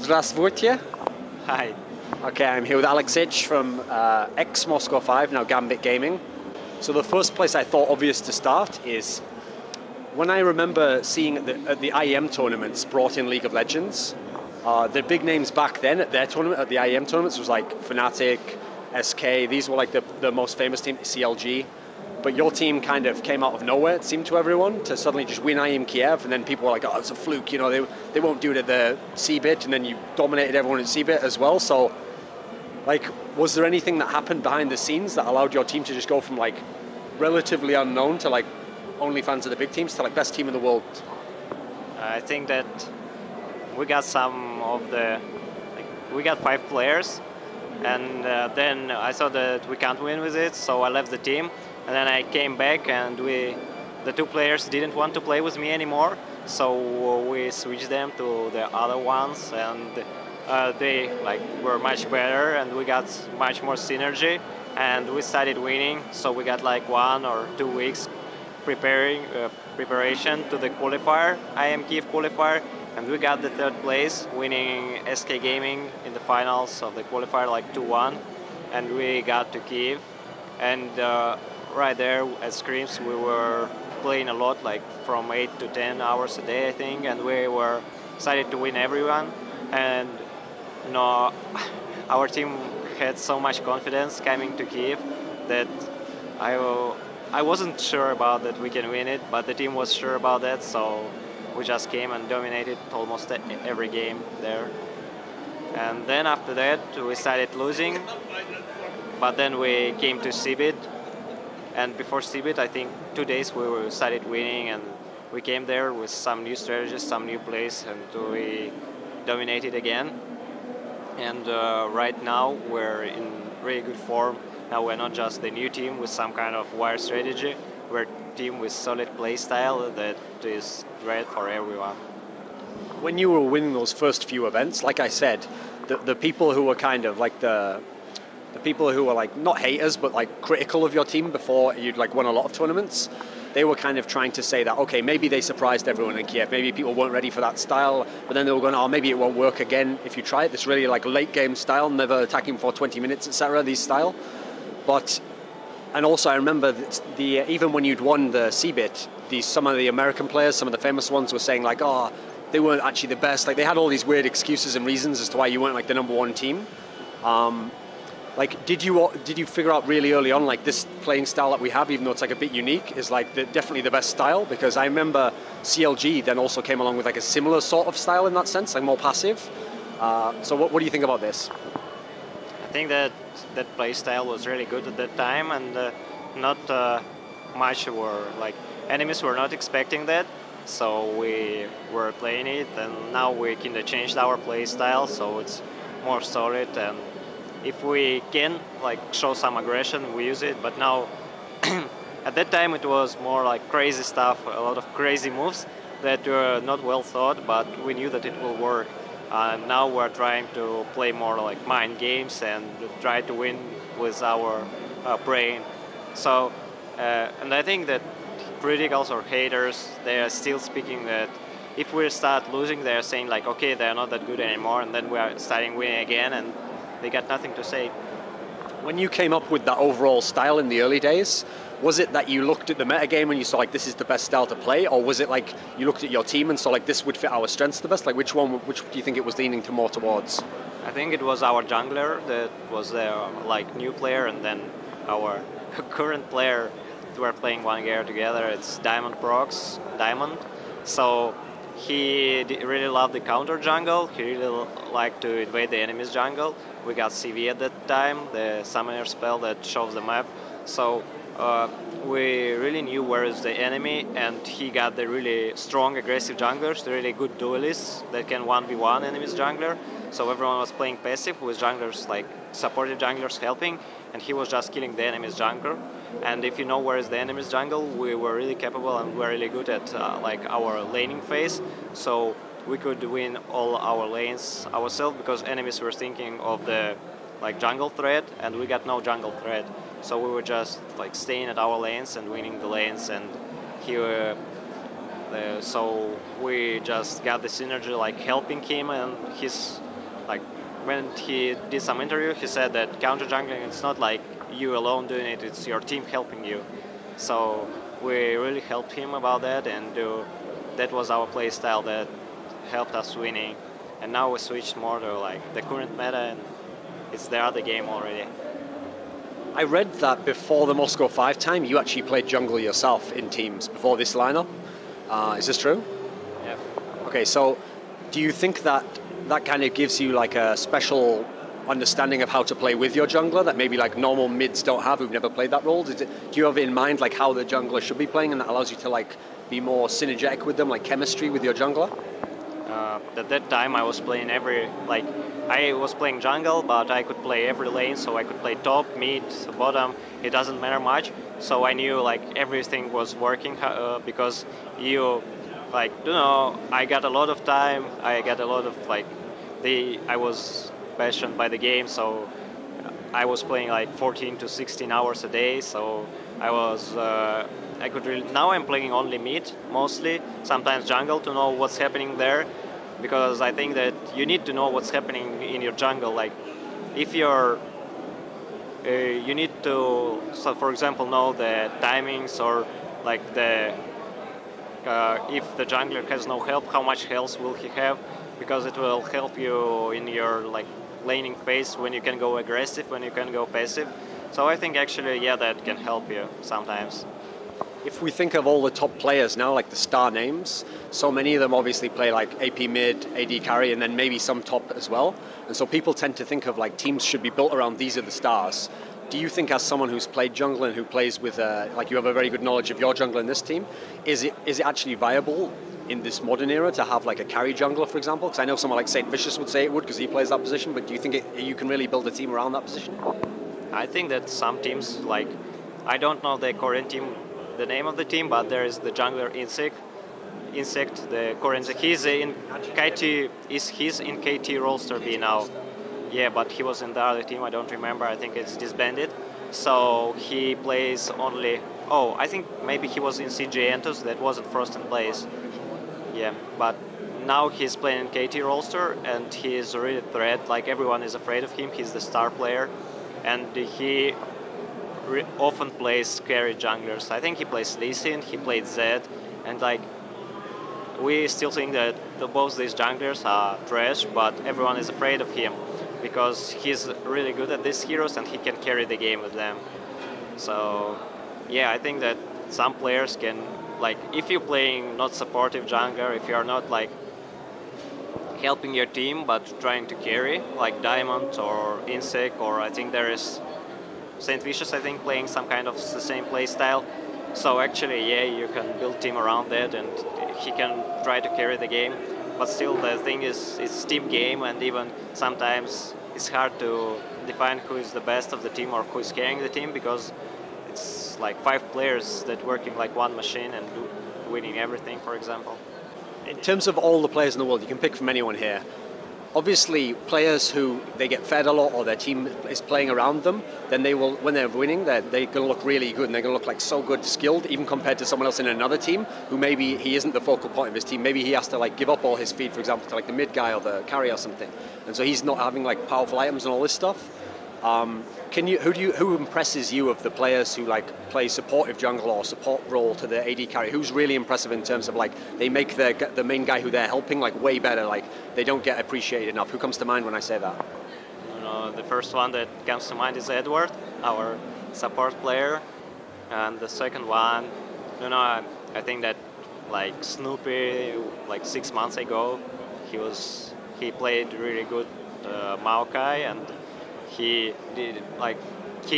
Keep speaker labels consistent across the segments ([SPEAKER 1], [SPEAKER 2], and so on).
[SPEAKER 1] Здравствуйте.
[SPEAKER 2] Hi.
[SPEAKER 1] Okay, I'm here with Aleksei from ex-Moscow 5, now Gambit Gaming. So the first place I thought obvious to start is when I remember seeing at the IEM tournaments brought in League of Legends, the big names back then at their tournament, at the IEM tournaments, was like Fnatic, SK, these were like the most famous team, CLG. But your team kind of came out of nowhere, it seemed to everyone, to suddenly just win IEM Kiev, and then people were like, oh, it's a fluke, you know, they won't do it at the CBIT, and then you dominated everyone at CBIT as well. So, like, was there anything that happened behind the scenes that allowed your team to just go from, like, relatively unknown to, like, only fans of the big teams to, like, best team in the world?
[SPEAKER 2] I think that we got some of the, we got 5 players, and then I saw that we can't win with it, so I left the team. And then I came back, and the 2 players didn't want to play with me anymore, so we switched them to the other ones, and they were much better, and we got much more synergy, and we started winning. So we got like 1 or 2 weeks preparation to the qualifier, IEM Kiev qualifier, and we got the 3rd place, winning SK Gaming in the finals of the qualifier like 2-1, and we got to Kiev. And right there at scrims we were playing a lot, like from 8 to 10 hours a day, I think, and we were excited to win everyone. And you know, our team had so much confidence coming to Kiev that I wasn't sure about that we can win it, but the team was sure about that, so we just came and dominated almost every game there. And then after that we started losing, but then we came to CBIT. And before CBIT, I think 2 days we started winning, and we came there with some new strategies, some new plays, and we dominated again. And right now we're in really good form. Now we're not just the new team with some kind of wire strategy, we're a team with solid play style that is great for everyone.
[SPEAKER 1] When you were winning those first few events, like I said, the people who were kind of like the people who were like not haters but like critical of your team before you'd like won a lot of tournaments, they were kind of trying to say that, okay, maybe they surprised everyone in Kiev, maybe people weren't ready for that style, but then they were going, oh, maybe it won't work again if you try it, this really like late game style, never attacking for 20 minutes, etc., these style. But, and also I remember that even when you'd won the CBIT, some of the American players, some of the famous ones were saying like, oh, they weren't actually the best, like they had all these weird excuses and reasons as to why you weren't like the #1 team. Like, did you figure out really early on, like, this playing style that we have, even though it's like a bit unique, is like definitely the best style? Because I remember CLG then also came along with like a similar sort of style in that sense, like more passive. So what do you think about this?
[SPEAKER 2] I think that play style was really good at that time, and not much were like enemies were not expecting that, so we were playing it, and now we kind of changed our play style, so it's more solid. And if we can like show some aggression, we use it. But now, at that time, it was more like crazy stuff, a lot of crazy moves that were not well thought, but we knew that it will work. Now we're trying to play more like mind games and try to win with our brain. So, and I think that criticals or haters, they are still speaking that if we start losing, they're saying like, okay, they're not that good anymore, and then we are starting winning again, and they got nothing to say.
[SPEAKER 1] When you came up with that overall style in the early days, was it that you looked at the metagame and you saw like this is the best style to play, or was it like you looked at your team and saw like this would fit our strengths the best? Like which do you think it was leaning to more towards?
[SPEAKER 2] I think it was our jungler that was the like new player, and then our current player. We're playing 1 year together. It's Diamond Prox, Diamond. So he really loved the counter jungle. He really liked to invade the enemy's jungle. We got CV at that time, the summoner spell that shows the map. So we really knew where is the enemy, and he got the really strong aggressive junglers, the really good duelists that can 1v1 enemy's jungler. So everyone was playing passive with junglers, like supportive junglers helping, and he was just killing the enemy's jungler. And if you know where is the enemy's jungle, we were really capable and we're really good at like our laning phase. So we could win all our lanes ourselves, because enemies were thinking of the like jungle threat, and we got no jungle threat. So we were just like staying at our lanes and winning the lanes, and so we just got the synergy, like helping him and his when he did some interview, he said that counter jungling, it's not like you alone doing it, it's your team helping you. So we really helped him about that, and that was our play style that helped us winning. And now we switched more to like the current meta, and it's the other game already.
[SPEAKER 1] I read that before the Moscow 5 time, you actually played jungle yourself in teams before this lineup. Is this true?
[SPEAKER 2] Yeah.
[SPEAKER 1] Okay, so do you think that that kind of gives you like a special understanding of how to play with your jungler that maybe like normal mids don't have who've never played that role? Do you have in mind like how the jungler should be playing, and that allows you to like be more synergetic with them, like chemistry with your jungler?
[SPEAKER 2] At that time I was playing I was playing jungle, but I could play every lane, so I could play top, mid, bottom, it doesn't matter much. So I knew like everything was working because I got a lot of time, I got a lot of I was passionate by the game, so I was playing like 14 to 16 hours a day, so I could really, now I'm playing only mid mostly, sometimes jungle to know what's happening there, because I think that you need to know what's happening in your jungle. Like if you need to, so for example, know the timings or like if the jungler has no help, how much health will he have, because it will help you in your like laning phase when you can go aggressive, when you can go passive. So I think actually, yeah, that can help you sometimes.
[SPEAKER 1] If we think of all the top players now, like the star names, so many of them obviously play like AP mid, AD carry, and then maybe some top as well. And so people tend to think of like teams should be built around these are the stars. Do you think, as someone who's played jungle and who plays with, like you have a very good knowledge of your jungler in this team, is it actually viable in this modern era to have like a carry jungler, for example? Because I know someone like St. Vicious would say it would because he plays that position, but do you think you can really build a team around that position?
[SPEAKER 2] I think that some teams, like, I don't know the current team, the name of the team, but there is the jungler Insect, the current, he's in KT, he's in KT Rolster B now. Yeah, but he was in the other team, I don't remember, I think it's disbanded. So he plays only, I think maybe he was in CJ Entus, that wasn't Frost in Blaze. Yeah, but now he's playing in KT Rolster and he is a really threat, like everyone is afraid of him, he's the star player. And he often plays carry junglers. I think he plays Lee Sin, he played Zed, and like we still think that both these junglers are trash, but everyone is afraid of him because he's really good at these heroes and he can carry the game with them. So yeah, I think that some players can, like if you're playing not supportive jungler, if you are not like helping your team but trying to carry, like Diamond or Insect, or I think there is St. Vicious, I think, playing some kind of the same play style. So actually, yeah, you can build team around that and he can try to carry the game. But still, the thing is, it's team game, and even sometimes it's hard to define who is the best of the team or who is carrying the team, because it's like 5 players that working like one machine and winning everything, for example.
[SPEAKER 1] In terms of all the players in the world, you can pick from anyone here. Obviously, players who they get fed a lot or their team is playing around them, then they will, when they're winning, they're going to look really good and they're going to look like so good, skilled, even compared to someone else in another team who maybe he isn't the focal point of his team. Maybe he has to like give up all his feed, for example, to like the mid guy or the carry or something, and so he's not having like powerful items and all this stuff. Who impresses you of the players who like play supportive jungle or support role to the AD carry? Who's really impressive in terms of like they make the main guy who they're helping like way better, like they don't get appreciated enough? Who comes to mind when I say that?
[SPEAKER 2] The first one that comes to mind is Edward, our support player, and the second one, I think that like Snoopy, like 6 months ago, he played really good Maokai, and he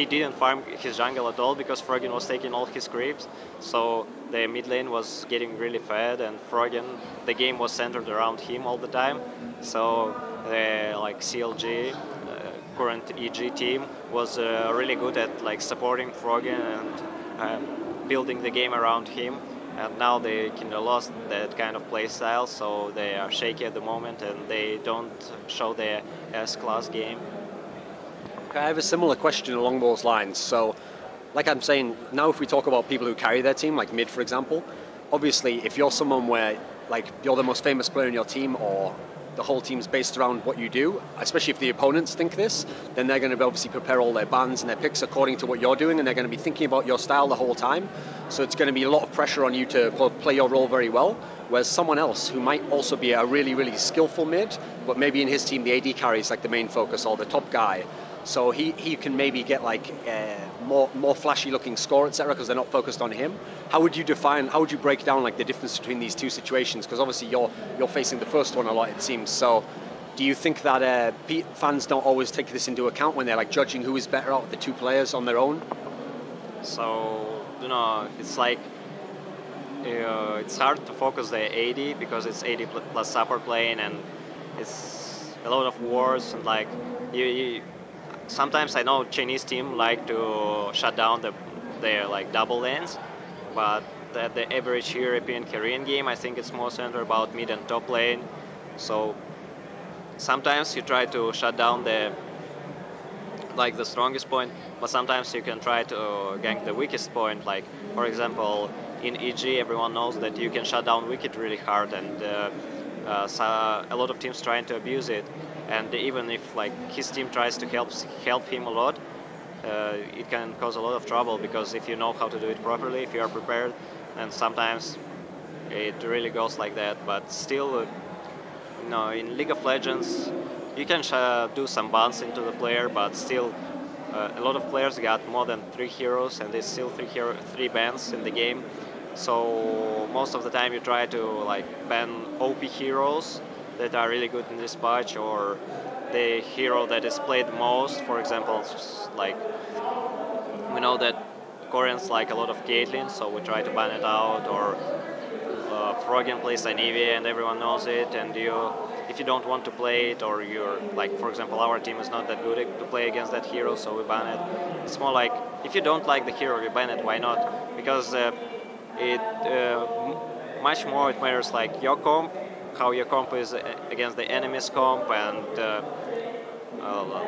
[SPEAKER 2] didn't farm his jungle at all because Froggen was taking all his creeps, so the mid lane was getting really fed, and Froggen, the game was centered around him all the time. So the like CLG, current EG team, was really good at like supporting Froggen and building the game around him. And now they kind of lost that kind of play style, so they are shaky at the moment and they don't show their S-class game.
[SPEAKER 1] I have a similar question along those lines. So, like I'm saying, now if we talk about people who carry their team, like mid, for example, obviously if you're someone where like you're the most famous player in your team or the whole team's based around what you do, especially if the opponents think this, then they're going to obviously prepare all their bans and their picks according to what you're doing, and they're going to be thinking about your style the whole time. So it's going to be a lot of pressure on you to play your role very well, whereas someone else who might also be a really, really skillful mid, but maybe in his team the AD carry is like the main focus or the top guy. So he can maybe get like more flashy looking score, etc., because they're not focused on him. How would you break down like the difference between these two situations? Because obviously you're facing the first one a lot, it seems. So do you think that fans don't always take this into account when they're like judging who is better out of the two players on their own?
[SPEAKER 2] So, you know, it's like it's hard to focus the AD because it's AD plus support lane, and it's a lot of wars, and like sometimes I know Chinese team like to shut down their like double lanes, but the average European Korean game, I think it's more centered about mid and top lane. So sometimes you try to shut down the strongest point, but sometimes you can try to gank the weakest point. Like for example, in EG, everyone knows that you can shut down Wicked really hard, and so a lot of teams trying to abuse it. And even if like his team tries to help him a lot, it can cause a lot of trouble, because if you know how to do it properly, if you are prepared, and sometimes it really goes like that. But still, you know, in League of Legends, you can do some bans into the player, but still, a lot of players got more than 3 heroes, and there's still 3 bans in the game. So most of the time you try to like ban OP heroes that are really good in this patch, or the hero that is played most. For example, like we know that Koreans like a lot of Caitlyn, so we try to ban it out. Or Froggen plays Anivia and everyone knows it, and if you don't want to play it, or you're like, for example, our team is not that good to play against that hero, so we ban it. It's more like, if you don't like the hero, you ban it, why not? Because much more it matters like your comp, how your comp is against the enemy's comp, and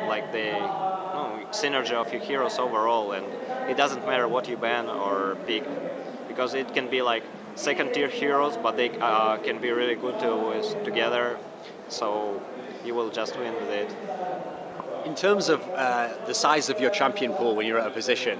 [SPEAKER 2] like the synergy of your heroes overall. And it doesn't matter what you ban or pick, because it can be like second-tier heroes, but they can be really good together. So you will just win with it.
[SPEAKER 1] In terms of the size of your champion pool when you're at a position,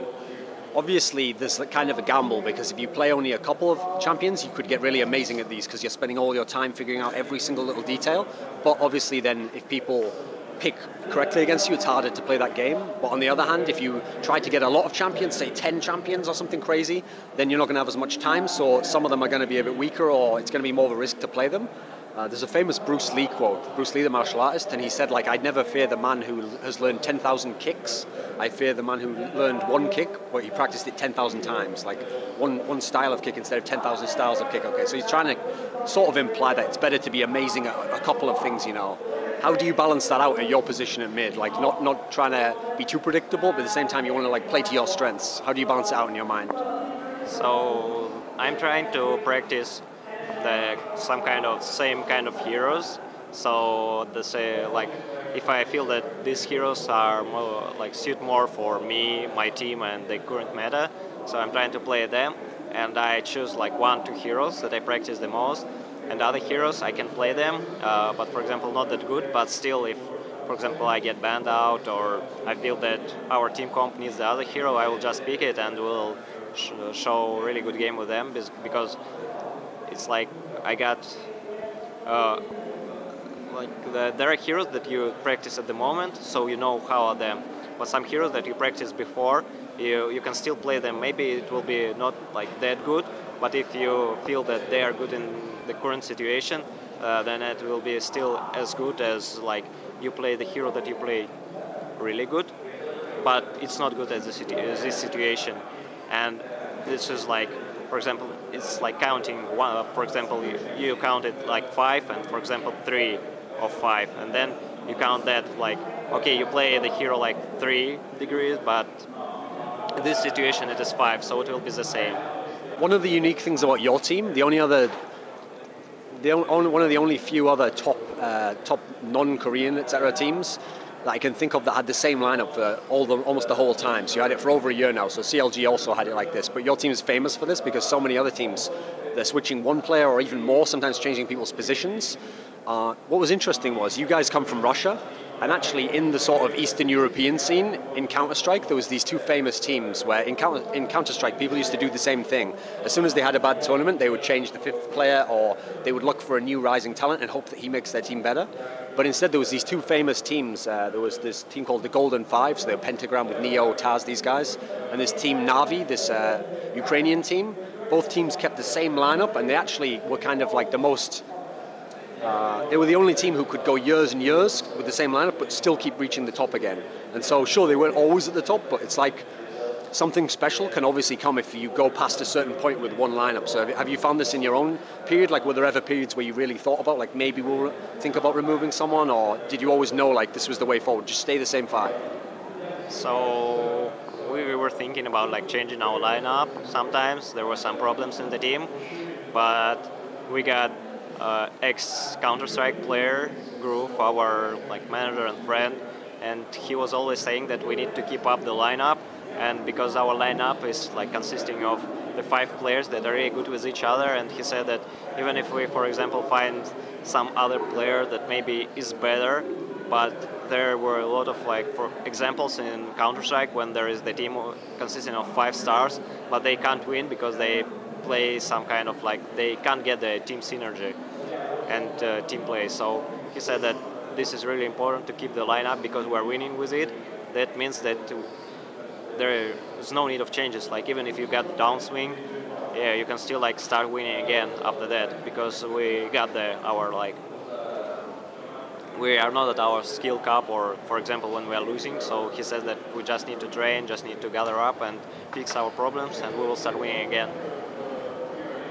[SPEAKER 1] obviously there's kind of a gamble, because if you play only a couple of champions, you could get really amazing at these because you're spending all your time figuring out every single little detail. But obviously then if people pick correctly against you, it's harder to play that game. But on the other hand, if you try to get a lot of champions, say 10 champions or something crazy, then you're not going to have as much time, so some of them are going to be a bit weaker, or it's going to be more of a risk to play them. There's a famous Bruce Lee quote, Bruce Lee the martial artist, and he said, like, I'd never fear the man who has learned 10,000 kicks. I fear the man who learned one kick, but he practiced it 10,000 times, like one style of kick instead of 10,000 styles of kick. Okay, so he's trying to sort of imply that it's better to be amazing at a couple of things, you know. How do you balance that out at your position at mid? Like, not trying to be too predictable, but at the same time you want to like play to your strengths. How do you balance it out in your mind?
[SPEAKER 2] So I'm trying to practice some kind of same kind of heroes. So like if I feel that these heroes are more like suit more for me, my team, and the current meta, so I'm trying to play them, and I choose like 1-2 heroes that I practice the most, and other heroes I can play them, but for example not that good, but still if for example I get banned out, or I feel that our team comp needs the other hero, I will just pick it and will show really good game with them, because it's like I got there are heroes that you practice at the moment, so you know how are them. But some heroes that you practiced before, you can still play them. Maybe it will be not like that good, but if you feel that they are good in the current situation, then it will be still as good as like you play the hero that you play really good, but it's not good as this situation. And this is like, for example, it's like counting one. For example, you counted like 5, and for example 3 of 5, and then you count that like, okay, you play the hero like 3 degrees, but in this situation it is 5, so it will be the same.
[SPEAKER 1] One of the unique things about your team, one of the only few other top non-Korean etc. teams that I can think of that had the same lineup for almost the whole time. So you had it for over a year now. So CLG also had it like this, but your team is famous for this because so many other teams they're switching one player or even more, sometimes changing people's positions. What was interesting was you guys come from Russia, and actually in the sort of Eastern European scene in Counter-Strike, there was these two famous teams where in Counter-Strike people used to do the same thing. As soon as they had a bad tournament, they would change the fifth player, or they would look for a new rising talent and hope that he makes their team better. But instead there was these two famous teams. There was this team called the Golden Five, so they were Pentagram with Neo, Taz, these guys, and this team Navi, this Ukrainian team. Both teams kept the same lineup, and they actually were kind of like the most... they were the only team who could go years and years with the same lineup, but still keep reaching the top again. And so, sure, they weren't always at the top, but it's like something special can obviously come if you go past a certain point with one lineup. So have you found this in your own period? Like, were there ever periods where you really thought about, like, maybe we'll think about removing someone, or did you always know, like, this was the way forward, just stay the same five?
[SPEAKER 2] So we were thinking about, like, changing our lineup. Sometimes there were some problems in the team, but we got ex-Counter-Strike player, Groove, our like manager and friend, and he was always saying that we need to keep up the lineup, and because our lineup is like consisting of the 5 players that are really good with each other, and he said that even if we, for example, find some other player that maybe is better, but there were a lot of, like, for examples in Counter-Strike when there is the team consisting of 5 stars, but they can't win because they play some kind of, like, they can't get the team synergy and team play. So he said that this is really important to keep the lineup because we're winning with it. That means that there is no need of changes. Like, even if you got the downswing, yeah, you can still, like, start winning again after that, because we got our, like, we are not at our skill cap, or for example when we are losing. So he says that we just need to train, just need to gather up and fix our problems, and we will start winning again.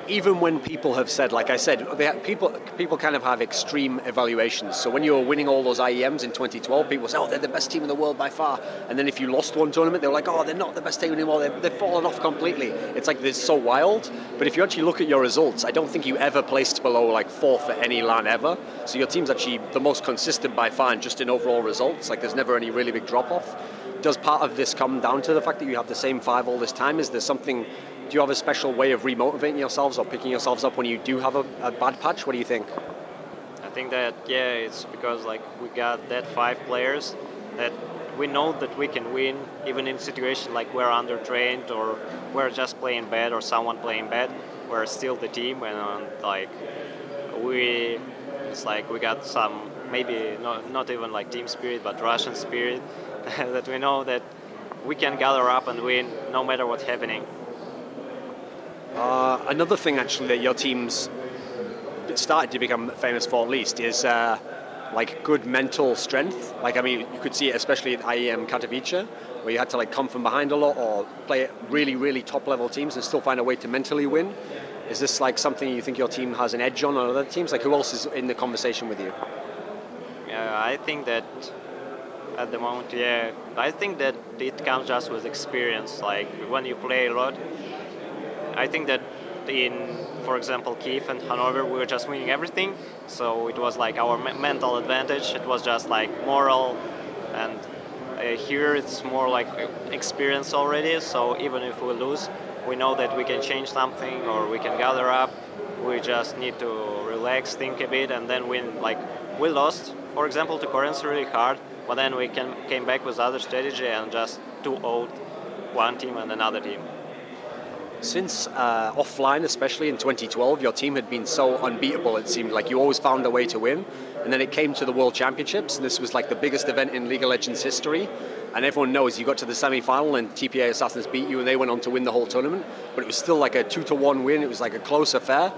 [SPEAKER 1] Even when people have said, like I said, people kind of have extreme evaluations. So when you were winning all those IEMs in 2012, people say, oh, they're the best team in the world by far. And then if you lost one tournament, they were like, oh, they're not the best team anymore. They've fallen off completely. It's like, this so wild. But if you actually look at your results, I don't think you ever placed below like 4th at any LAN ever. So your team's actually the most consistent by far, and just in overall results. Like, there's never any really big drop-off. Does part of this come down to the fact that you have the same 5 all this time? Is there something... Do you have a special way of remotivating yourselves or picking yourselves up when you do have a bad patch? What do you think?
[SPEAKER 2] I think that, yeah, it's because, like, we got that 5 players that we know that we can win even in situation like we're under-trained or we're just playing bad or someone playing bad. We're still the team, and like it's like we got some, maybe not even like team spirit, but Russian spirit that we know that we can gather up and win no matter what's happening.
[SPEAKER 1] Another thing actually that your team's started to become famous for, at least, is like good mental strength. Like, I mean, you could see it especially at IEM Katowice, where you had to like come from behind a lot or play really, really top level teams and still find a way to mentally win. Is this like something you think your team has an edge on other teams? Like, who else is in the conversation with you?
[SPEAKER 2] Yeah, I think that at the moment, yeah, I think that it comes just with experience. Like, when you play a lot, I think that in, for example, Kiev and Hanover, we were just winning everything. So it was like our mental advantage. It was just like moral, and here it's more like experience already. So even if we lose, we know that we can change something or we can gather up. We just need to relax, think a bit, and then win. Like, we lost, for example, to Koreans really hard, but then we came back with other strategy and just 2-0 one team and another team.
[SPEAKER 1] Since offline, especially in 2012, your team had been so unbeatable, it seemed like you always found a way to win. And then it came to the World Championships, and this was like the biggest event in League of Legends history. And everyone knows you got to the semi-final and Taipei Assassins beat you, and they went on to win the whole tournament. But it was still like a 2-1 win. It was like a close affair.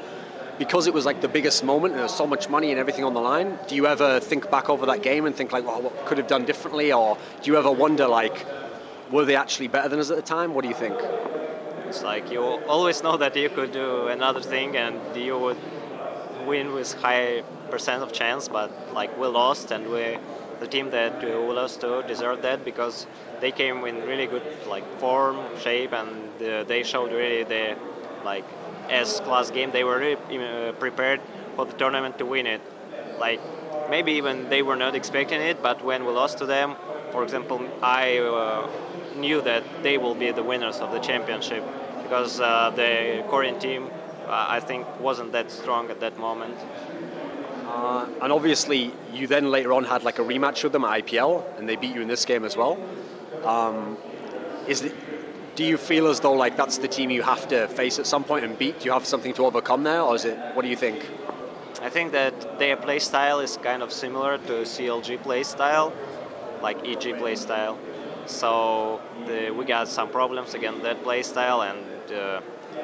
[SPEAKER 1] Because it was like the biggest moment and there was so much money and everything on the line, do you ever think back over that game and think like, well, what could have done differently? Or do you ever wonder, like, were they actually better than us at the time? What do you think?
[SPEAKER 2] It's like you always know that you could do another thing and you would win with high percent of chance, but like we lost, and the team that we lost to deserved that because they came in really good like form, shape, and they showed really the like S-class game. They were really prepared for the tournament to win it. Like maybe even they were not expecting it, but when we lost to them, for example, I knew that they will be the winners of the championship because the Korean team I think wasn't that strong at that moment.
[SPEAKER 1] And obviously, you then later on had like a rematch with them at IPL, and they beat you in this game as well. Do you feel as though like that's the team you have to face at some point and beat? Do you have something to overcome there, or is it? What do you think?
[SPEAKER 2] I think that their play style is kind of similar to CLG play style, like EG play style. So we got some problems against that play style, and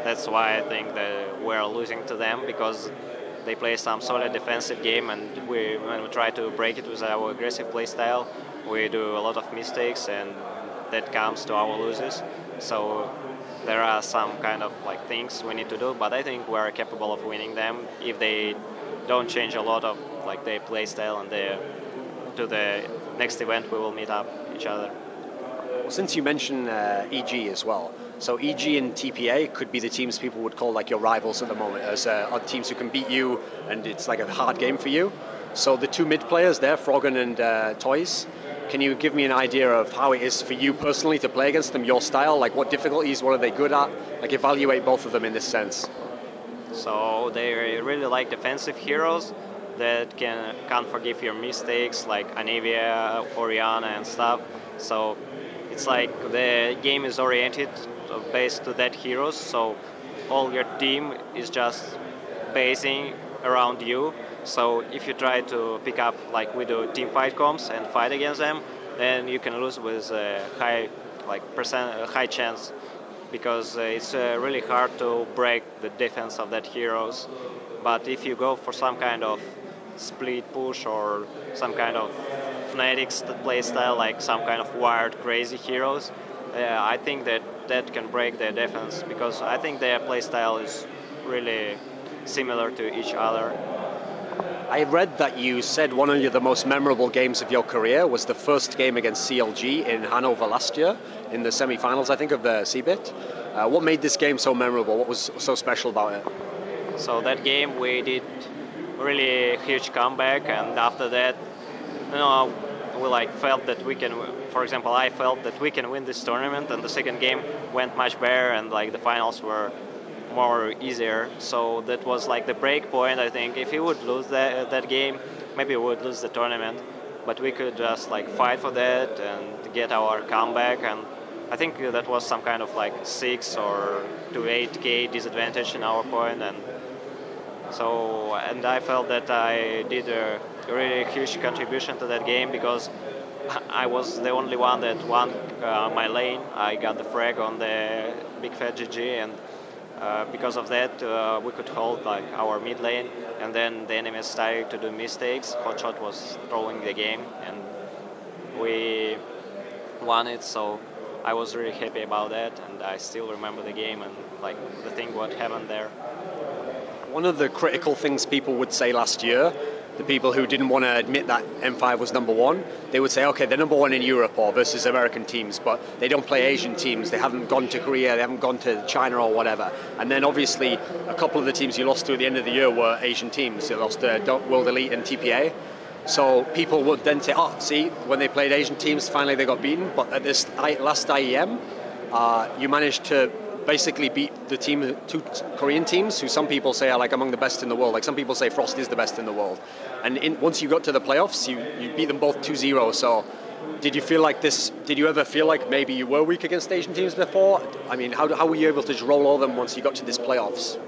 [SPEAKER 2] that's why I think that we're losing to them, because they play some solid defensive game, and when we try to break it with our aggressive play style, we do a lot of mistakes, and that comes to our losses. So there are some kind of like things we need to do, but I think we're capable of winning them if they don't change a lot of like their play style, and to the next event we will meet up each other.
[SPEAKER 1] Well, since you mentioned EG as well, so EG and TPA could be the teams people would call like your rivals at the moment, as teams who can beat you, and it's like a hard game for you. So the two mid players there, Froggen and Toyz, can you give me an idea of how it is for you personally to play against them, your style, like what difficulties, what are they good at? Like evaluate both of them in this sense.
[SPEAKER 2] So they really like defensive heroes that can't forgive your mistakes, like Anivia, Oriana and stuff. So it's like the game is oriented based to that heroes, so all your team is just basing around you. So if you try to pick up, like we do, team fight comps and fight against them, then you can lose with a high chance, because it's really hard to break the defense of that heroes. But if you go for some kind of split push or some kind of Fnatic's play style, like some kind of wired crazy heroes, I think that can break their defense, because I think their play style is really similar to each other.
[SPEAKER 1] I read that you said one of the most memorable games of your career was the first game against CLG in Hanover last year, in the semi-finals, I think, of the Cbt. What made this game so memorable? What was so special about it?
[SPEAKER 2] So that game we did really huge comeback, and after that, we felt that we can. For example, I felt that we can win this tournament, and the second game went much better, and the finals were more easier. So that was like the break point. I think if we would lose that game, maybe we would lose the tournament, but we could just fight for that and get our comeback. And I think that was some kind of 6 or to 8k disadvantage in our point. And so, and I felt that I did a really huge contribution to that game, because I was the only one that won my lane. I got the frag on the big fat GG, and because of that, we could hold our mid lane, and then the enemies started to do mistakes. Hotshot was throwing the game, and we won it. So I was really happy about that, and I still remember the game and the thing what happened there.
[SPEAKER 1] One of the critical things people would say last year, the people who didn't want to admit that M5 was #1, they would say, okay, they're #1 in Europe or versus American teams, but they don't play Asian teams. They haven't gone to Korea, they haven't gone to China or whatever. And then obviously a couple of the teams you lost to at the end of the year were Asian teams. You lost to World Elite and TPA. So people would then say, oh, see, when they played Asian teams, finally they got beaten. But at this last IEM, you managed to basically beat the two Korean teams, who some people say are among the best in the world. Some people say Frost is the best in the world. And once you got to the playoffs, you beat them both 2-0. So did you feel like this? Did you ever feel like maybe you were weak against Asian teams before? I mean, how were you able to just roll all them once you got to this playoffs?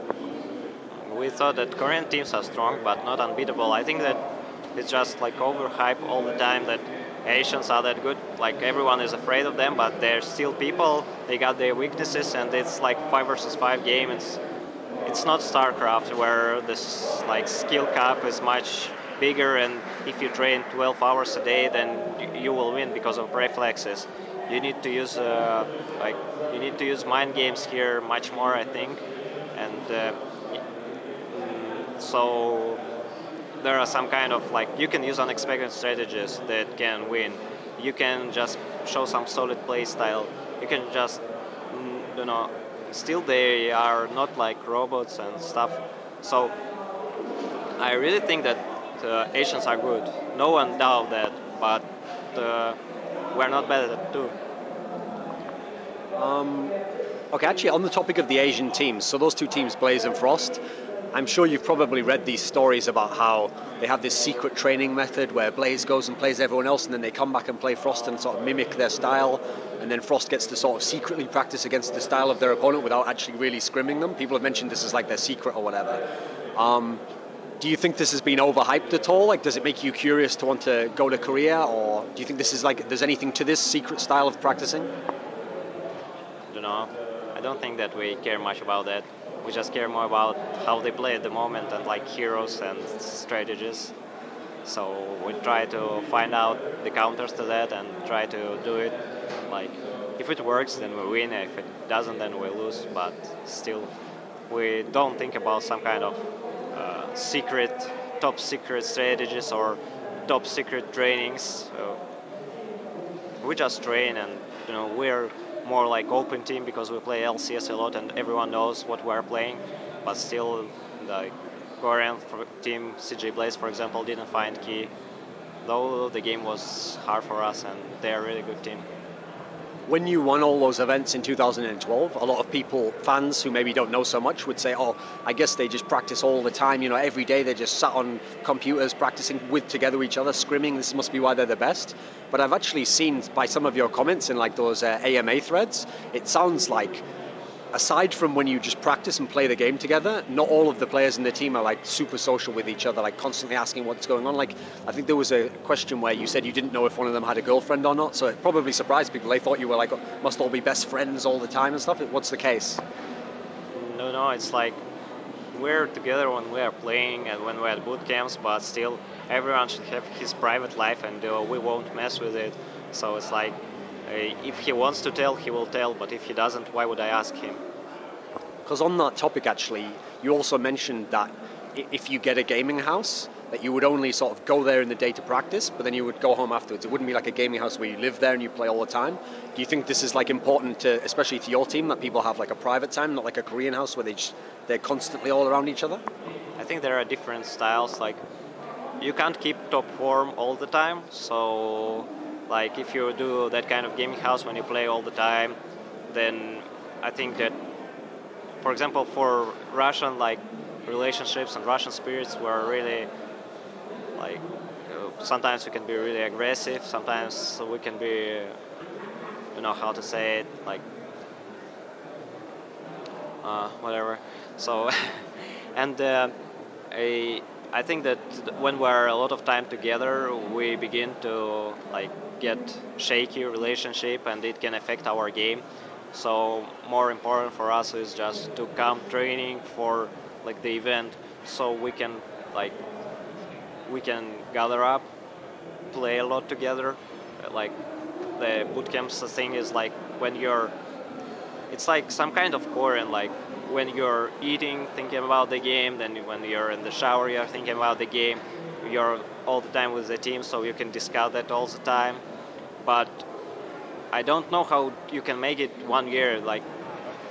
[SPEAKER 2] We thought that Korean teams are strong, but not unbeatable. I think that it's just overhyped all the time that Asians are that good. Everyone is afraid of them, but they're still people. They got their weaknesses, and it's 5 versus 5 game. It's not StarCraft, where this skill cap is much bigger, and if you train 12 hours a day, then you will win because of reflexes. You need to use mind games here much more, I think, and so there are some kind of you can use unexpected strategies that can win. You can just show some solid play style. You can just still they are not robots and stuff. So I really think that Asians are good. No one doubt that, but we're not bad at it too.
[SPEAKER 1] Okay, actually, on the topic of the Asian teams, so those two teams, Blaze and Frost, I'm sure you've probably read these stories about how they have this secret training method where Blaze goes and plays everyone else, and then they come back and play Frost and sort of mimic their style, and then Frost gets to sort of secretly practice against the style of their opponent without actually really scrimming them. People have mentioned this as like their secret or whatever. Do you think this has been overhyped at all? Like, does it make you curious to want to go to Korea, or do you think this is like, there's anything to this secret style of practicing?
[SPEAKER 2] I don't know. I don't think that we care much about that. We just care more about how they play at the moment and like heroes and strategies. So we try to find out the counters to that and try to do it. Like, if it works, then we win. If it doesn't, then we lose. But still, we don't think about some kind of top secret strategies or top secret trainings. So we just train, and we're more like open team because we play LCS a lot and everyone knows what we're playing. But still, the Korean team, CJ Blaze, for example, didn't find key, though the game was hard for us and they're a really good team.
[SPEAKER 1] When you won all those events in 2012, a lot of people, fans who maybe don't know so much, would say, oh, I guess they just practice all the time, every day they just sat on computers practicing together with each other, scrimming, this must be why they're the best. But I've actually seen by some of your comments in like those AMA threads, it sounds like, aside from when you just practice and play the game together, not all of the players in the team are like super social with each other, like constantly asking what's going on. Like, I think there was a question where you said you didn't know if one of them had a girlfriend or not, so it probably surprised people. They thought you were like, must all be best friends all the time and stuff. What's the case?
[SPEAKER 2] No, it's like we're together when we are playing and when we're at boot camps, but still everyone should have his private life and we won't mess with it. So it's like, if he wants to tell, he will tell, but if he doesn't, why would I ask him?
[SPEAKER 1] Because on that topic, actually, you also mentioned that if you get a gaming house, that you would only sort of go there in the day to practice, but then you would go home afterwards. It wouldn't be like a gaming house where you live there and you play all the time. Do you think this is like important to, especially to your team, that people have like a private time, not like a Korean house where they're constantly all around each other?
[SPEAKER 2] I think there are different styles. Like, you can't keep top form all the time, so like if you do that kind of gaming house when you play all the time, then I think that, for example, for Russian like relationships and Russian spirits, were really like sometimes we can be really aggressive, sometimes we can be, how to say it, like whatever. So and I think that when we're a lot of time together, we begin to like get shaky relationship, and it can affect our game. So more important for us is just to come training for like the event, so we can gather up, play a lot together. Like the bootcamps thing is like when it's like some kind of Korean, like when you're eating, thinking about the game, then when you're in the shower, you're thinking about the game. You're all the time with the team, so you can discuss that all the time. But I don't know how you can make it 1 year, like,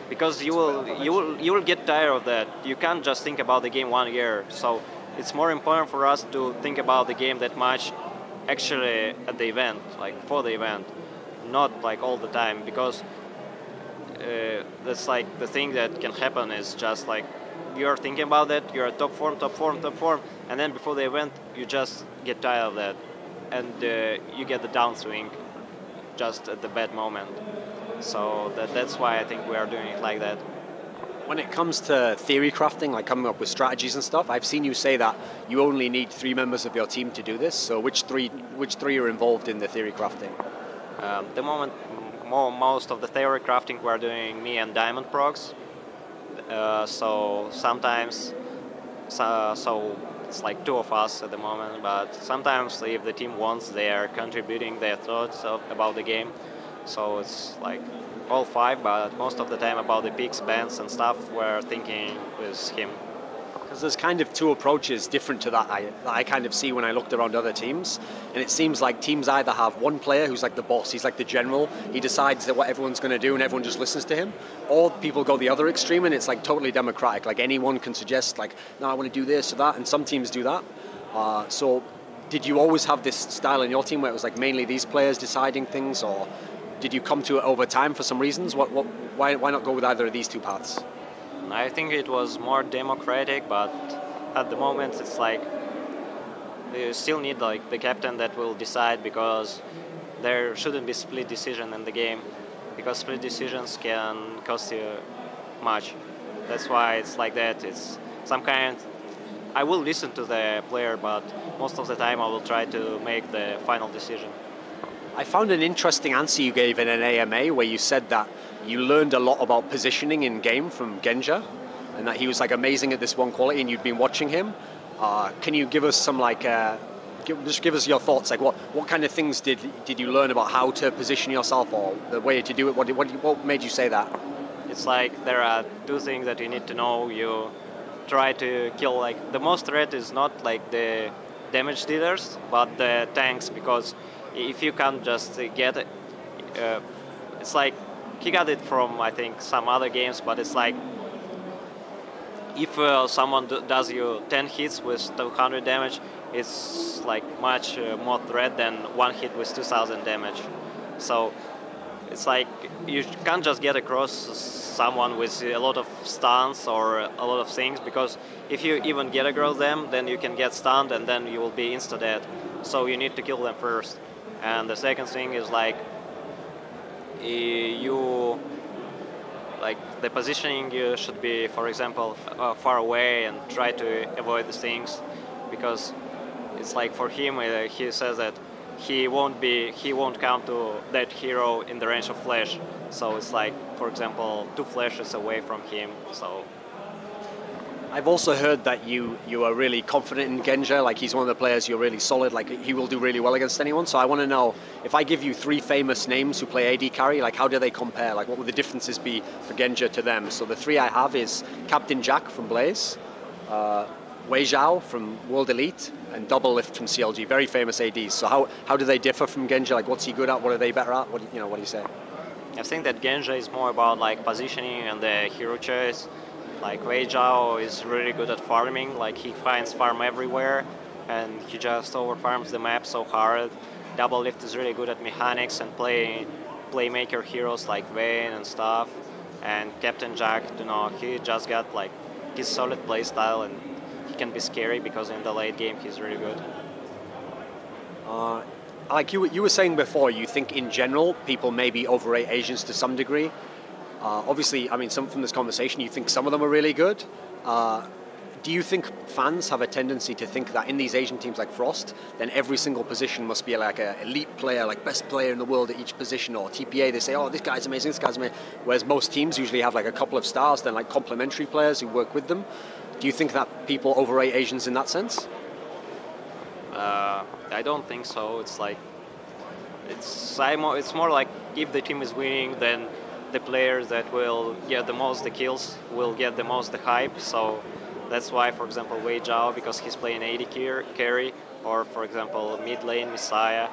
[SPEAKER 2] because you will get tired of that. You can't just think about the game 1 year. So it's more important for us to think about the game that much actually at the event, like for the event, not like all the time, because that's like the thing that can happen is just like you're thinking about that, you're at top form, and then before the event you just get tired of that, and you get the downswing just at the bad moment. So that's why I think we are doing it like that.
[SPEAKER 1] When it comes to theory crafting, like coming up with strategies and stuff, I've seen you say that you only need 3 members of your team to do this. So which three are involved in the theory crafting?
[SPEAKER 2] The moment most of the theory crafting we're doing me and Diamond Progs. So sometimes, so it's like 2 of us at the moment, but sometimes if the team wants, they are contributing their thoughts about the game. So it's like all 5, but most of the time about the picks, bans and stuff, we're thinking with him.
[SPEAKER 1] Because there's kind of 2 approaches different to that I kind of see when I looked around other teams, and it seems like teams either have one player who's like the boss, he's like the general, he decides that what everyone's going to do and everyone just listens to him, or people go the other extreme and it's like totally democratic, like anyone can suggest like, no, I want to do this or that, and some teams do that. So did you always have this style in your team where it was like mainly these players deciding things, or did you come to it over time for some reasons? Why not go with either of these two paths?
[SPEAKER 2] I think it was more democratic, but at the moment it's like you still need like the captain that will decide, because there shouldn't be split decision in the game, because split decisions can cost you much. That's why it's like that. It's some kind. I will listen to the player, but most of the time I will try to make the final decision.
[SPEAKER 1] I found an interesting answer you gave in an AMA where you said that you learned a lot about positioning in game from Genja, and that he was like amazing at this one quality, and you'd been watching him. Can you give us some like, just give us your thoughts? Like, what kind of things did you learn about how to position yourself, or the way to do it? What made you say that?
[SPEAKER 2] It's like there are two things that you need to know. You try to kill, like, the most threat is not like the damage dealers, but the tanks, because if you can't just get it, it's like he got it from I think some other games, but it's like if someone does you 10 hits with 200 damage, it's like much more threat than one hit with 2000 damage. So it's like you can't just get across someone with a lot of stuns or a lot of things, because if you even get across them, then you can get stunned and then you will be insta-dead. So you need to kill them first. And the second thing is like the positioning, you should be, for example, far away and try to avoid the things, because it's like for him, he says that he won't come to that hero in the range of flash. So it's like, for example, 2 flashes away from him. So
[SPEAKER 1] I've also heard that you are really confident in Genja, like he's one of the players you're really solid, like he will do really well against anyone. So I want to know, if I give you 3 famous names who play AD carry, like how do they compare? Like what would the differences be for Genja to them? So the 3 I have is Captain Jack from Blaze, WeiXaio from World Elite, and Doublelift from CLG, very famous ADs. So how do they differ from Genja? Like what's he good at? What are they better at? What do you say?
[SPEAKER 2] I think that Genja is more about like positioning and the hero choice. Like WeiXaio is really good at farming, like he finds farm everywhere and he just over farms the map so hard. Doublelift is really good at mechanics and playmaker heroes like Vayne and stuff. And Captain Jack, he just got like his solid playstyle, and he can be scary because in the late game he's really good.
[SPEAKER 1] Like you were saying before, you think in general people maybe overrate Asians to some degree. Obviously, I mean, from this conversation, you think some of them are really good. Do you think fans have a tendency to think that in these Asian teams like Frost, then every single position must be like an elite player, like best player in the world at each position, or TPA, they say, oh, this guy's amazing, this guy's amazing. Whereas most teams usually have like a couple of stars, then like complementary players who work with them. Do you think that people overrate Asians in that sense?
[SPEAKER 2] I don't think so. It's like, it's more like if the team is winning, then the players that will get the most the kills will get the most the hype. So that's why, for example, WeiXaio, because he's playing AD carry, or for example, mid lane Messiah.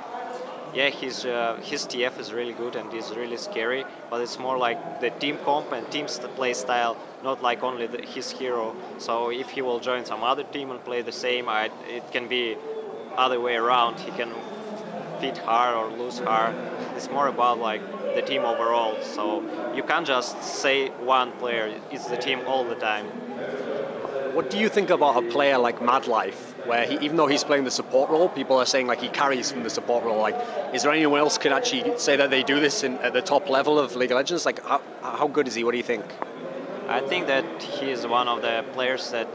[SPEAKER 2] Yeah, his TF is really good and he's really scary, but it's more like the team comp and team play style, not like only his hero. So if he will join some other team and play the same, it can be other way around. He can fit hard or lose hard. It's more about like the team overall. So you can't just say one player, it's the team all the time.
[SPEAKER 1] What do you think about a player like MadLife, where even though he's playing the support role, people are saying like he carries from the support role? Like, is there anyone else could actually say that they do this at the top level of League of Legends? Like, how good is he? What do you think?
[SPEAKER 2] I think that he's one of the players that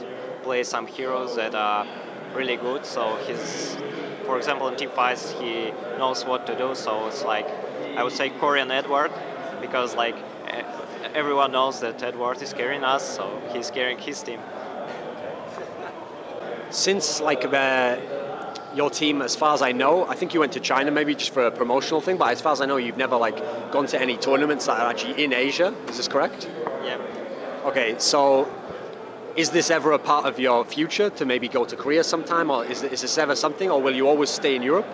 [SPEAKER 2] play some heroes that are really good. So he's, for example, in team fights, he knows what to do. So it's like, I would say Korean Edward, because like everyone knows that Edward is carrying us, so he's carrying his team.
[SPEAKER 1] Since like your team, as far as I know, I think you went to China maybe just for a promotional thing, but as far as I know, you've never like gone to any tournaments that are actually in Asia. Is this correct?
[SPEAKER 2] Yeah.
[SPEAKER 1] Okay, so is this ever a part of your future to maybe go to Korea sometime, or is this ever something, or will you always stay in Europe?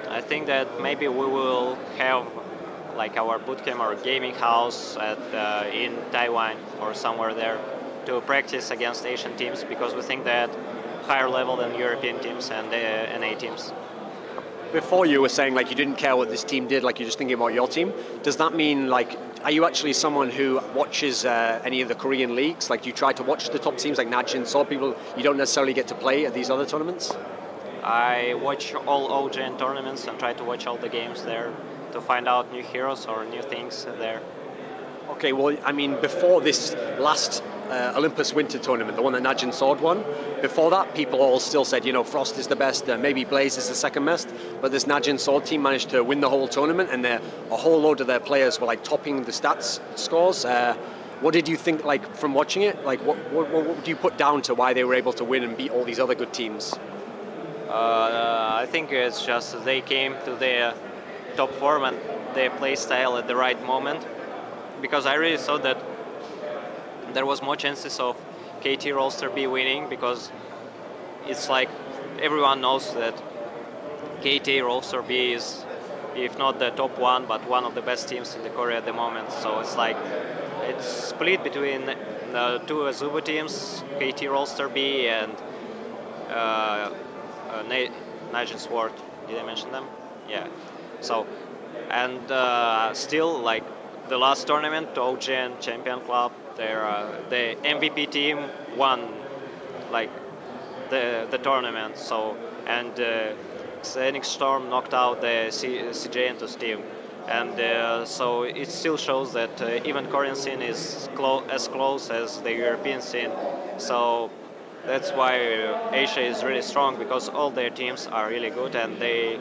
[SPEAKER 2] I think that maybe we will have like our bootcamp or gaming house in Taiwan or somewhere there to practice against Asian teams, because we think that higher level than European teams and NA teams.
[SPEAKER 1] before you were saying like you didn't care what this team did, like you're just thinking about your team. Does that mean like, are you actually someone who watches any of the Korean leagues? Like do you try to watch the top teams like Najin Sword, people you don't necessarily get to play at these other tournaments?
[SPEAKER 2] I watch all OGN tournaments and try to watch all the games there to find out new heroes or new things there.
[SPEAKER 1] Okay, well, I mean, before this last Olympus Winter tournament, the one that Najin Sword won, before that, people all still said, you know, Frost is the best, maybe Blaze is the second best, but this Najin Sword team managed to win the whole tournament, and a whole load of their players were, like, topping the stats scores. What did you think, like, from watching it? Like, what do you put down to why they were able to win and beat all these other good teams?
[SPEAKER 2] I think it's just they came to their top form and their play style at the right moment, because I really thought that there was more chances of KT Rolster B winning, because it's like everyone knows that KT Rolster B is, if not the top one, but one of the best teams in the Korea at the moment. So it's like it's split between the two Azubu teams, KT Rolster B and Najin Sword. Did I mention them? Yeah. So, and still, like the last tournament, OGN Champion Club, the MVP team won, like the tournament. So, and Xenic Storm knocked out the CJ team, and so it still shows that even Korean scene is as close as the European scene. So that's why Asia is really strong, because all their teams are really good and they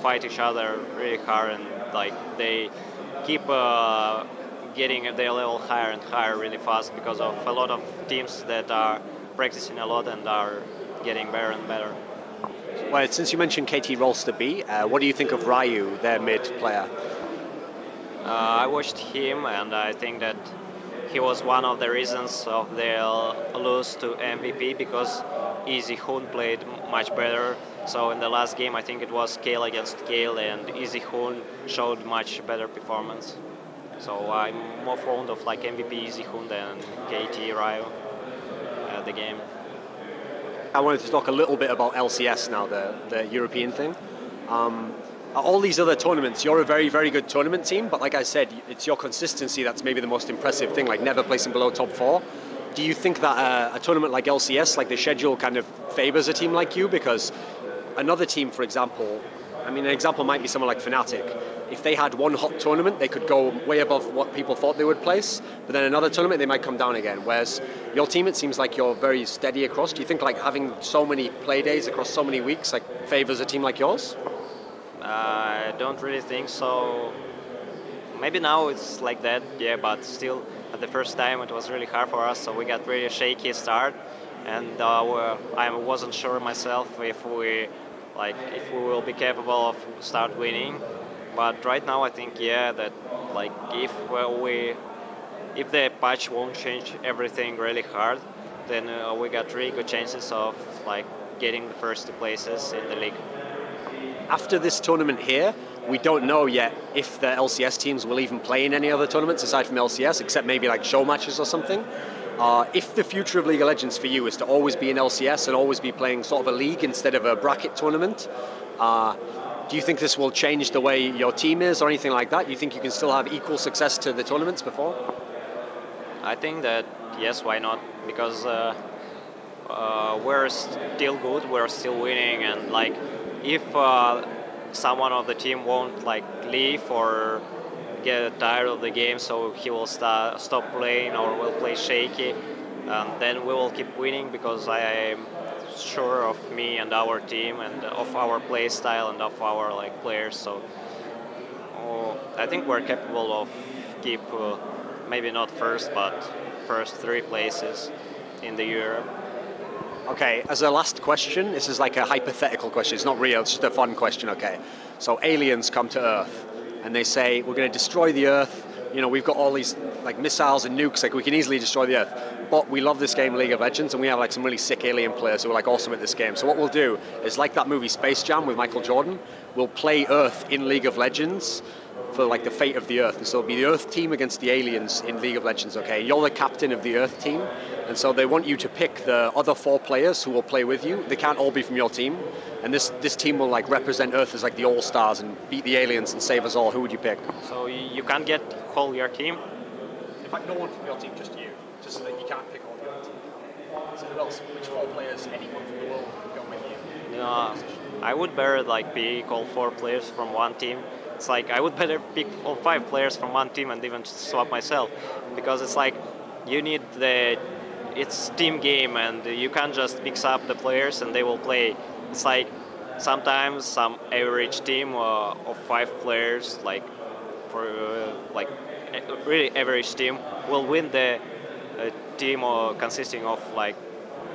[SPEAKER 2] fight each other really hard, and like they keep getting their level higher and higher really fast because of a lot of teams that are practicing a lot and are getting better and better.
[SPEAKER 1] Well, since you mentioned KT Rolster B, what do you think of Ryu, their mid player?
[SPEAKER 2] I watched him, and I think that he was one of the reasons of their lose to MVP, because Easy Hoon played much better. So in the last game, I think it was Kale against Kale, and Easy Hoon showed much better performance. So I'm more fond of like MVP Easy Hoon than KT Ryu at the game.
[SPEAKER 1] I wanted to talk a little bit about LCS now, the European thing. All these other tournaments, you're a very, very good tournament team, but like I said, it's your consistency that's maybe the most impressive thing, like never placing below top 4. Do you think that a tournament like LCS, like the schedule kind of favors a team like you? Because another team, for example, I mean, an example might be someone like Fnatic. If they had one hot tournament, they could go way above what people thought they would place, but then another tournament, they might come down again. Whereas your team, it seems like you're very steady across. Do you think like having so many play days across so many weeks like favors a team like yours?
[SPEAKER 2] I don't really think so. Maybe now it's like that, yeah, but still at the first time it was really hard for us, so we got really shaky start, and I wasn't sure myself if we will be capable of start winning. But right now I think, yeah, that like if the patch won't change everything really hard, then we got really good chances of like getting the first 2 places in the league.
[SPEAKER 1] After this tournament here, we don't know yet if the LCS teams will even play in any other tournaments aside from LCS, except maybe like show matches or something. If the future of League of Legends for you is to always be in LCS and always be playing sort of a league instead of a bracket tournament, do you think this will change the way your team is or anything like that? Do you think you can still have equal success to the tournaments before?
[SPEAKER 2] I think that yes, why not? Because we're still good, we're still winning, and like if someone of the team won't like leave or get tired of the game, so he will stop playing or will play shaky, and then we will keep winning, because I am sure of me and our team and of our play style and of our like players. So I think we're capable of keep maybe not first, but first 3 places in the Europe.
[SPEAKER 1] Okay, as a last question, this is like a hypothetical question, it's not real, it's just a fun question, okay. So aliens come to Earth, and they say, we're going to destroy the Earth, you know, we've got all these like missiles and nukes, like we can easily destroy the Earth, but we love this game, League of Legends, and we have like some really sick alien players who are like awesome at this game. So what we'll do is, like that movie Space Jam with Michael Jordan, we'll play Earth in League of Legends for like the fate of the Earth. And so it'll be the Earth team against the aliens in League of Legends, okay? You're the captain of the Earth team, and so they want you to pick the other 4 players who will play with you. They can't all be from your team, and this team will like represent Earth as like the all-stars and beat the aliens and save us all. Who would you pick?
[SPEAKER 2] So you can't get whole your team?
[SPEAKER 1] In fact, no one from your team, just you. Just so that you can't pick all the other team. So who else? Which 4 players, anyone from the world would go with you?
[SPEAKER 2] No, I would better like pick all 4 players from one team. It's like I would better pick all 5 players from one team and even swap myself, because it's like you need it's team game and you can't just mix up the players and they will play. It's like sometimes some average team of 5 players, like for like a really average team, will win the team consisting of like,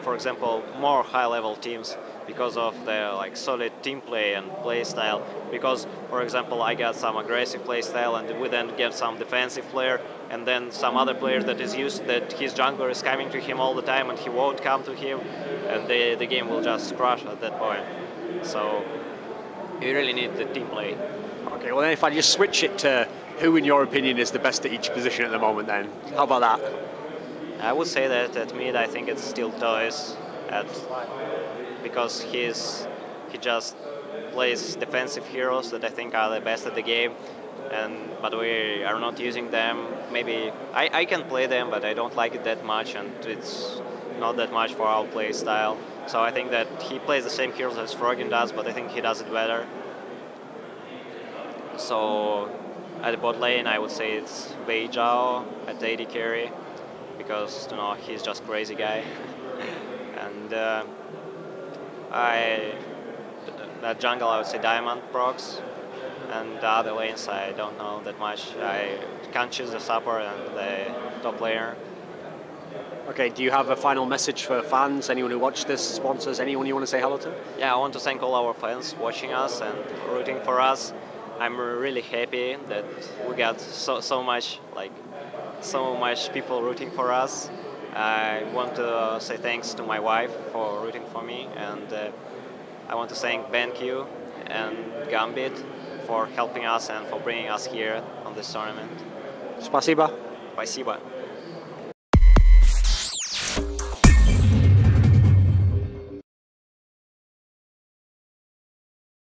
[SPEAKER 2] for example, more high-level teams, because of the like solid team play and play style. Because, for example, I got some aggressive play style, and we then get some defensive player, and then some other player that is used that his jungler is coming to him all the time, and he won't come to him, and the game will just crash at that point. So you really need the team play.
[SPEAKER 1] Okay, well then if I just switch it to who, in your opinion, is the best at each position at the moment, then how about that?
[SPEAKER 2] I would say that at mid, I think it's still Toyz, because he just plays defensive heroes that I think are the best at the game, but we are not using them. Maybe I can play them, but I don't like it that much, and it's not that much for our play style. So I think that he plays the same heroes as Froggen does, but I think he does it better. So at the bot lane, I would say it's WeiXaio at AD carry, because he's just crazy guy. And that jungle, I would say Diamond procs, and the other lanes I don't know that much. I can't choose the support and the top laner.
[SPEAKER 1] Okay, do you have a final message for fans, anyone who watched this, sponsors, anyone you want to say hello to?
[SPEAKER 2] Yeah, I want to thank all our fans watching us and rooting for us. I'm really happy that we got so much people rooting for us. I want to say thanks to my wife for rooting for me, and I want to thank BenQ and Gambit for helping us and for bringing us here on this tournament.
[SPEAKER 1] Спасибо.
[SPEAKER 2] Спасибо.